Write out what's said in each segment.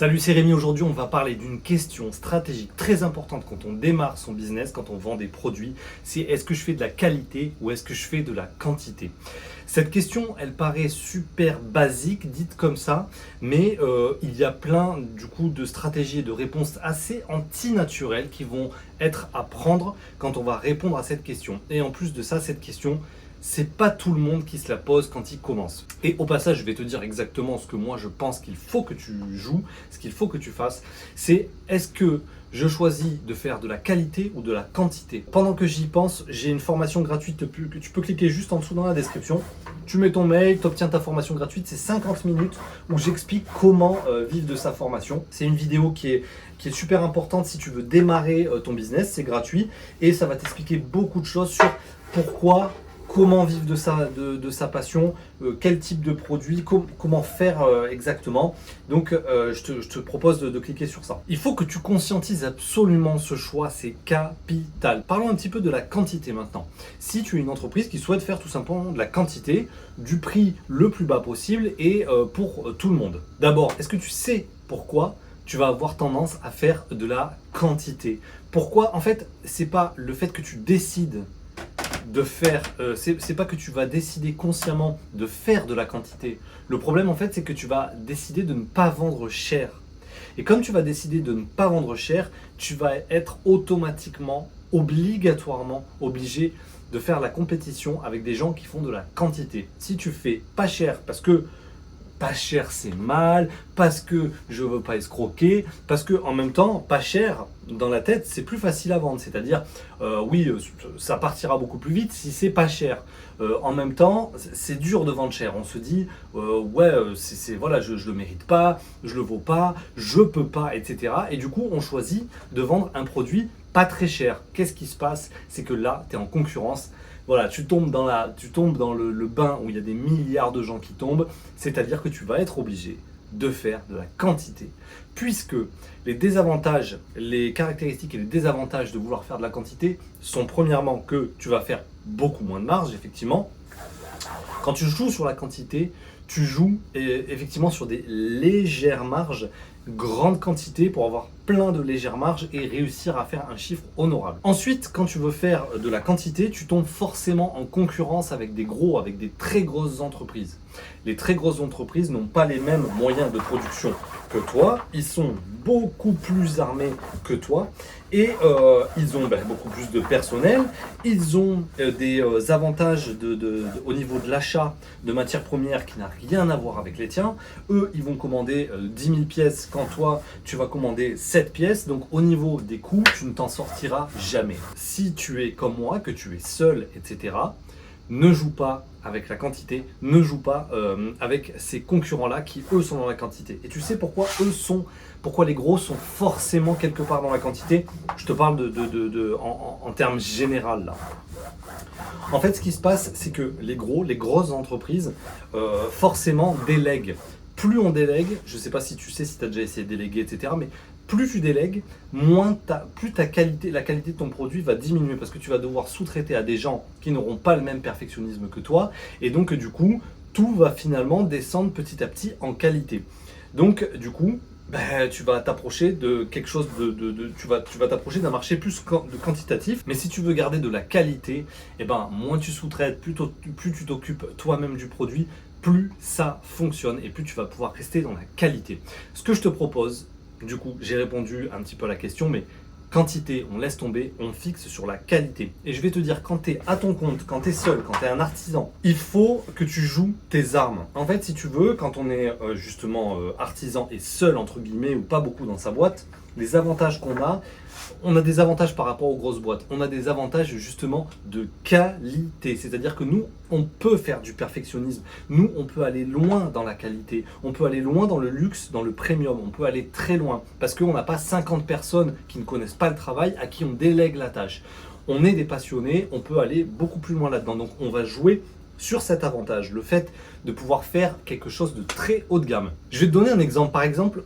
Salut, c'est Rémi. Aujourd'hui, on va parler d'une question stratégique très importante quand on démarre son business, quand on vend des produits. C'est est-ce que je fais de la qualité ou est-ce que je fais de la quantité? Cette question, elle paraît super basique, dite comme ça, mais il y a plein du coup de stratégies et de réponses assez antinaturelles qui vont être à prendre quand on va répondre à cette question. Et en plus de ça, cette question, c'est pas tout le monde qui se la pose quand il commence. Et au passage, je vais te dire exactement ce que moi je pense qu'il faut que tu joues, ce qu'il faut que tu fasses. C'est est-ce que je choisis de faire de la qualité ou de la quantité? Pendant que j'y pense, j'ai une formation gratuite que tu peux cliquer juste en dessous dans la description. Tu mets ton mail, tu obtiens ta formation gratuite. C'est 50 minutes où j'explique comment vivre de sa formation. C'est une vidéo qui est super importante si tu veux démarrer ton business. C'est gratuit et ça va t'expliquer beaucoup de choses sur pourquoi, comment vivre de sa passion, quel type de produit, comment faire exactement. Donc je te propose de cliquer sur ça. Il faut que tu conscientises absolument ce choix, c'est capital. Parlons un petit peu de la quantité maintenant. Si tu es une entreprise qui souhaite faire tout simplement de la quantité, du prix le plus bas possible et pour tout le monde. D'abord, est-ce que tu sais pourquoi tu vas avoir tendance à faire de la quantité? Pourquoi? En fait, c'est pas le fait que tu décides de faire, c'est pas que tu vas décider consciemment de faire de la quantité. Le problème en fait, c'est que tu vas décider de ne pas vendre cher. Et comme tu vas décider de ne pas vendre cher, tu vas être automatiquement, obligatoirement obligé de faire la compétition avec des gens qui font de la quantité. Si tu fais pas cher parce que pas cher c'est mal, parce que je veux pas escroquer, parce que en même temps, pas cher, dans la tête, c'est plus facile à vendre. C'est-à-dire, oui, ça partira beaucoup plus vite si c'est pas cher. En même temps, c'est dur de vendre cher. On se dit, ouais, voilà, je le mérite pas, je le vaux pas, je peux pas, etc. Et du coup, on choisit de vendre un produit pas très cher. Qu'est-ce qui se passe? C'est que là, tu es en concurrence. Voilà, tu tombes dans le bain où il y a des milliards de gens qui tombent, c'est-à-dire que tu vas être obligé de faire de la quantité. Puisque les désavantages, les caractéristiques et les désavantages de vouloir faire de la quantité sont premièrement que tu vas faire beaucoup moins de marge, effectivement. Quand tu joues sur la quantité, tu joues effectivement sur des légères marges, grande quantité pour avoir plein de légères marges et réussir à faire un chiffre honorable. Ensuite, quand tu veux faire de la quantité, tu tombes forcément en concurrence avec avec des très grosses entreprises. Les très grosses entreprises n'ont pas les mêmes moyens de production que toi, ils sont beaucoup plus armés que toi et ils ont beaucoup plus de personnel, ils ont des avantages au niveau de l'achat de matières premières qui n'a rien à voir avec les tiens. Eux, ils vont commander 10 000 pièces quand toi, tu vas commander 7 pièces. Donc au niveau des coûts, tu ne t'en sortiras jamais. Si tu es comme moi, que tu es seul, etc., ne joue pas avec la quantité, ne joue pas avec ces concurrents-là qui, eux, sont dans la quantité. Et tu sais pourquoi les gros sont forcément quelque part dans la quantité? Je te parle en termes généraux là. En fait, ce qui se passe, c'est que les grosses entreprises, forcément délèguent. Plus on délègue, je ne sais pas si tu sais, si tu as déjà essayé de déléguer, etc., mais plus tu délègues, plus la qualité de ton produit va diminuer parce que tu vas devoir sous-traiter à des gens qui n'auront pas le même perfectionnisme que toi. Et donc, du coup, tout va finalement descendre petit à petit en qualité. Donc, du coup, tu vas t'approcher de quelque chose tu vas t'approcher d'un marché plus quantitatif. Mais si tu veux garder de la qualité, moins tu sous-traites, plus tu t'occupes toi-même du produit, plus ça fonctionne et plus tu vas pouvoir rester dans la qualité. Ce que je te propose, du coup, j'ai répondu un petit peu à la question, mais quantité, on laisse tomber, on fixe sur la qualité. Et je vais te dire, quand tu es à ton compte, quand tu es seul, quand tu es un artisan, il faut que tu joues tes armes. En fait, si tu veux, quand on est justement artisan et seul, entre guillemets, ou pas beaucoup dans sa boîte, les avantages qu'on a, on a des avantages par rapport aux grosses boîtes. On a des avantages justement de qualité. C'est-à-dire que nous, on peut faire du perfectionnisme. Nous, on peut aller loin dans la qualité. On peut aller loin dans le luxe, dans le premium. On peut aller très loin parce qu'on n'a pas 50 personnes qui ne connaissent pas le travail à qui on délègue la tâche. On est des passionnés, on peut aller beaucoup plus loin là-dedans. Donc, on va jouer sur cet avantage, le fait de pouvoir faire quelque chose de très haut de gamme. Je vais te donner un exemple. Par exemple,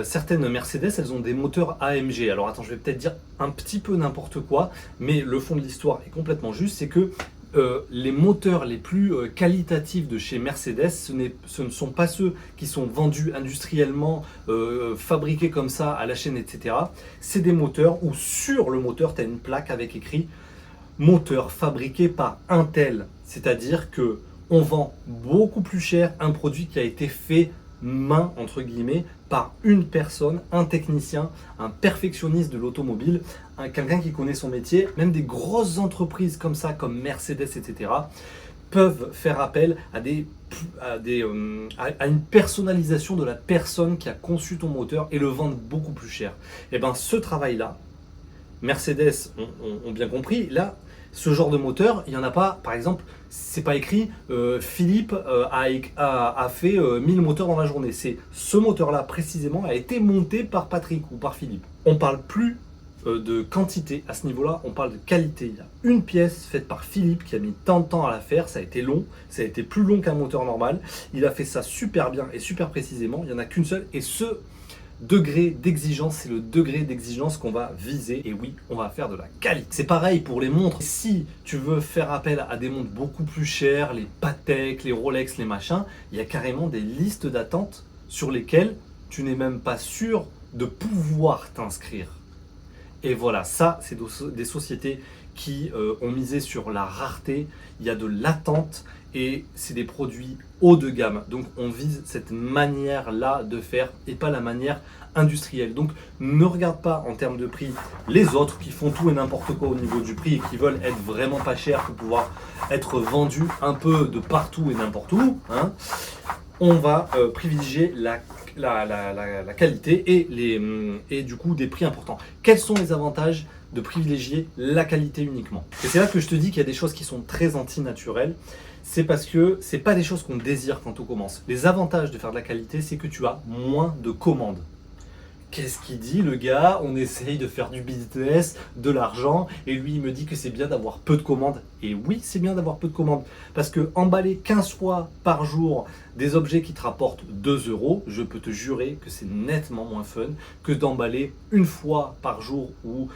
certaines Mercedes, elles ont des moteurs AMG. Alors attends, je vais peut-être dire un petit peu n'importe quoi, mais le fond de l'histoire est complètement juste. C'est que les moteurs les plus qualitatifs de chez Mercedes, ce ne sont pas ceux qui sont vendus industriellement, fabriqués comme ça à la chaîne, etc. C'est des moteurs où sur le moteur, tu as une plaque avec écrit moteur fabriqué par Intel. C'est-à-dire que on vend beaucoup plus cher un produit qui a été fait main, entre guillemets, par une personne, un technicien, un perfectionniste de l'automobile, quelqu'un qui connaît son métier. Même des grosses entreprises comme ça, comme Mercedes, etc., peuvent faire appel à une personnalisation de la personne qui a conçu ton moteur et le vendre beaucoup plus cher. Et bien ce travail-là, Mercedes ont bien compris. Là, ce genre de moteur, il n'y en a pas, par exemple, c'est pas écrit Philippe a fait 1000 moteurs dans la journée. C'est ce moteur-là précisément a été monté par Patrick ou par Philippe. On parle plus de quantité à ce niveau-là, on parle de qualité. Il y a une pièce faite par Philippe qui a mis tant de temps à la faire, ça a été long, ça a été plus long qu'un moteur normal. Il a fait ça super bien et super précisément, il n'y en a qu'une seule. Et ce degré d'exigence, c'est le degré d'exigence qu'on va viser. Et oui, on va faire de la qualité. C'est pareil pour les montres. Si tu veux faire appel à des montres beaucoup plus chères, les Patek, les Rolex, les machins, il y a carrément des listes d'attente sur lesquelles tu n'es même pas sûr de pouvoir t'inscrire. Et voilà, ça, c'est des sociétés qui ont misé sur la rareté. Il y a de l'attente et c'est des produits haut de gamme. Donc on vise cette manière-là de faire et pas la manière industrielle. Donc ne regarde pas en termes de prix les autres qui font tout et n'importe quoi au niveau du prix et qui veulent être vraiment pas chers pour pouvoir être vendus un peu de partout et n'importe où, hein. On va privilégier la qualité et du coup des prix importants. Quels sont les avantages de privilégier la qualité uniquement? Et c'est là que je te dis qu'il y a des choses qui sont très antinaturelles. C'est parce que c'est pas des choses qu'on désire quand on commence. Les avantages de faire de la qualité, c'est que tu as moins de commandes. Qu'est-ce qu'il dit le gars? On essaye de faire du business, de l'argent, et lui il me dit que c'est bien d'avoir peu de commandes. Et oui, c'est bien d'avoir peu de commandes, parce que emballer 15 fois par jour des objets qui te rapportent 2 €, je peux te jurer que c'est nettement moins fun que d'emballer une fois par jour ou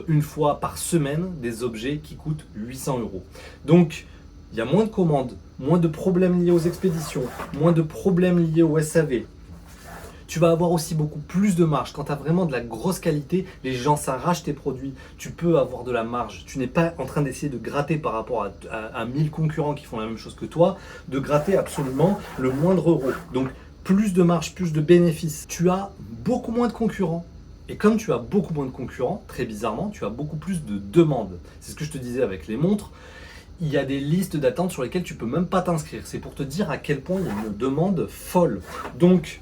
une fois par semaine des objets qui coûtent 800 €. Donc, il y a moins de commandes, moins de problèmes liés aux expéditions, moins de problèmes liés au SAV. Tu vas avoir aussi beaucoup plus de marge. Quand tu as vraiment de la grosse qualité, les gens s'arrachent tes produits. Tu peux avoir de la marge. Tu n'es pas en train d'essayer de gratter par rapport à 1000 concurrents qui font la même chose que toi, de gratter absolument le moindre euro. Donc, plus de marge, plus de bénéfices. Tu as beaucoup moins de concurrents. Et comme tu as beaucoup moins de concurrents, très bizarrement, tu as beaucoup plus de demandes. C'est ce que je te disais avec les montres. Il y a des listes d'attente sur lesquelles tu peux même pas t'inscrire. C'est pour te dire à quel point il y a une demande folle. Donc,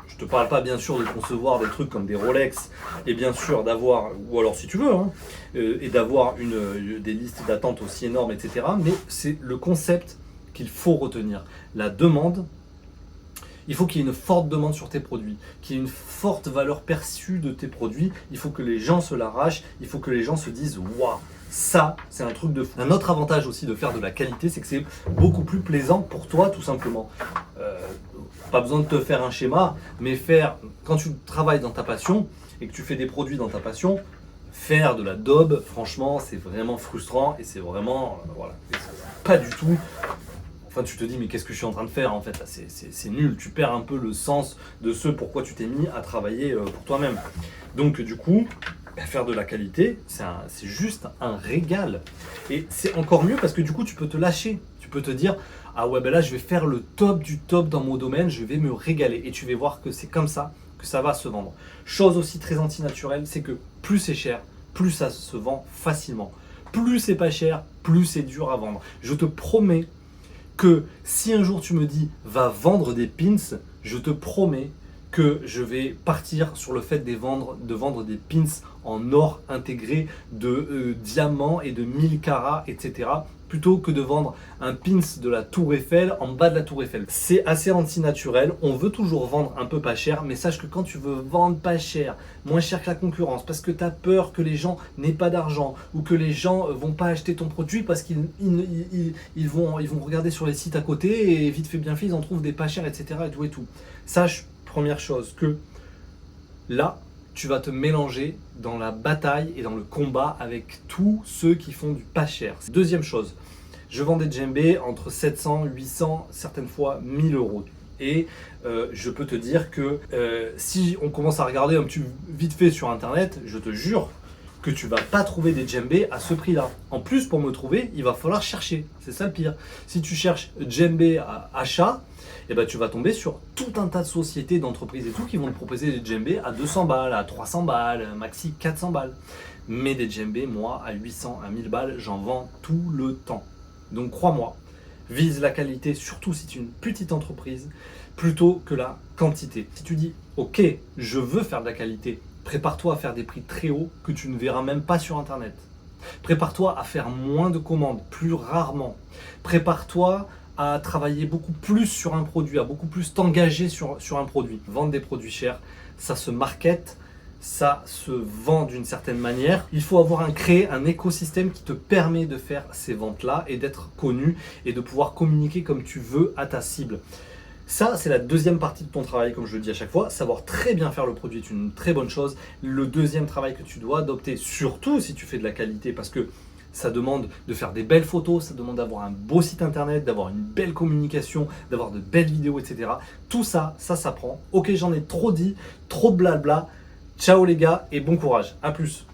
je te parle pas bien sûr de concevoir des trucs comme des Rolex et bien sûr d'avoir, ou alors si tu veux, hein, et d'avoir des listes d'attente aussi énormes, etc. Mais c'est le concept qu'il faut retenir. La demande, il faut qu'il y ait une forte demande sur tes produits, qu'il y ait une forte valeur perçue de tes produits. Il faut que les gens se l'arrachent, il faut que les gens se disent « Waouh !» Ça, c'est un truc de fou. Un autre avantage aussi de faire de la qualité, c'est que c'est beaucoup plus plaisant pour toi, tout simplement. Pas besoin de te faire un schéma, mais quand tu travailles dans ta passion et que tu fais des produits dans ta passion, faire de la daube, franchement, c'est vraiment frustrant et c'est vraiment, voilà, pas du tout. Enfin, tu te dis, mais qu'est-ce que je suis en train de faire en fait? C'est nul, tu perds un peu le sens de ce pourquoi tu t'es mis à travailler pour toi-même. Donc, du coup, faire de la qualité, c'est juste un régal. Et c'est encore mieux parce que du coup, tu peux te lâcher. Tu peux te dire, ah ouais, ben là, je vais faire le top du top dans mon domaine, je vais me régaler. Et tu vas voir que c'est comme ça que ça va se vendre. Chose aussi très antinaturelle, c'est que plus c'est cher, plus ça se vend facilement. Plus c'est pas cher, plus c'est dur à vendre. Je te promets que si un jour tu me dis, va vendre des pins, je te promets que je vais partir sur le fait de vendre des pins en or intégré de diamants et de 1000 carats, etc. plutôt que de vendre un pins de la Tour Eiffel en bas de la Tour Eiffel. C'est assez antinaturel, on veut toujours vendre un peu pas cher, mais sache que quand tu veux vendre pas cher, moins cher que la concurrence, parce que tu as peur que les gens n'aient pas d'argent, ou que les gens vont pas acheter ton produit parce qu'ils vont regarder sur les sites à côté, et vite fait bien fait, ils en trouvent des pas chers, etc. et tout et tout. Sache, première chose, que là, tu vas te mélanger dans la bataille et dans le combat avec tous ceux qui font du pas cher. Deuxième chose, Je vends des djembés entre 700, 800, certaines fois 1000 euros. Et je peux te dire que si on commence à regarder un petit vite fait sur internet, je te jure que tu vas pas trouver des djembés à ce prix-là. En plus, pour me trouver, il va falloir chercher. C'est ça le pire. Si tu cherches djembé à achat, eh ben, tu vas tomber sur tout un tas de sociétés, d'entreprises et tout qui vont te proposer des djembés à 200 balles, à 300 balles, maxi 400 balles. Mais des djembés, moi, à 800, à 1000 balles, j'en vends tout le temps. Donc crois-moi, vise la qualité, surtout si tu es une petite entreprise, plutôt que la quantité. Si tu dis, ok, je veux faire de la qualité, prépare-toi à faire des prix très hauts que tu ne verras même pas sur Internet. Prépare-toi à faire moins de commandes, plus rarement. Prépare-toi à travailler beaucoup plus sur un produit, à beaucoup plus t'engager sur un produit. Vendre des produits chers, ça se market, ça se vend d'une certaine manière. Il faut créer un écosystème qui te permet de faire ces ventes-là et d'être connu et de pouvoir communiquer comme tu veux à ta cible. Ça, c'est la deuxième partie de ton travail, comme je le dis à chaque fois. Savoir très bien faire le produit est une très bonne chose. Le deuxième travail que tu dois adopter, surtout si tu fais de la qualité, parce que ça demande de faire des belles photos, ça demande d'avoir un beau site internet, d'avoir une belle communication, d'avoir de belles vidéos, etc. Tout ça, ça s'apprend. Ok, j'en ai trop dit, trop de blabla. Ciao les gars et bon courage. À plus.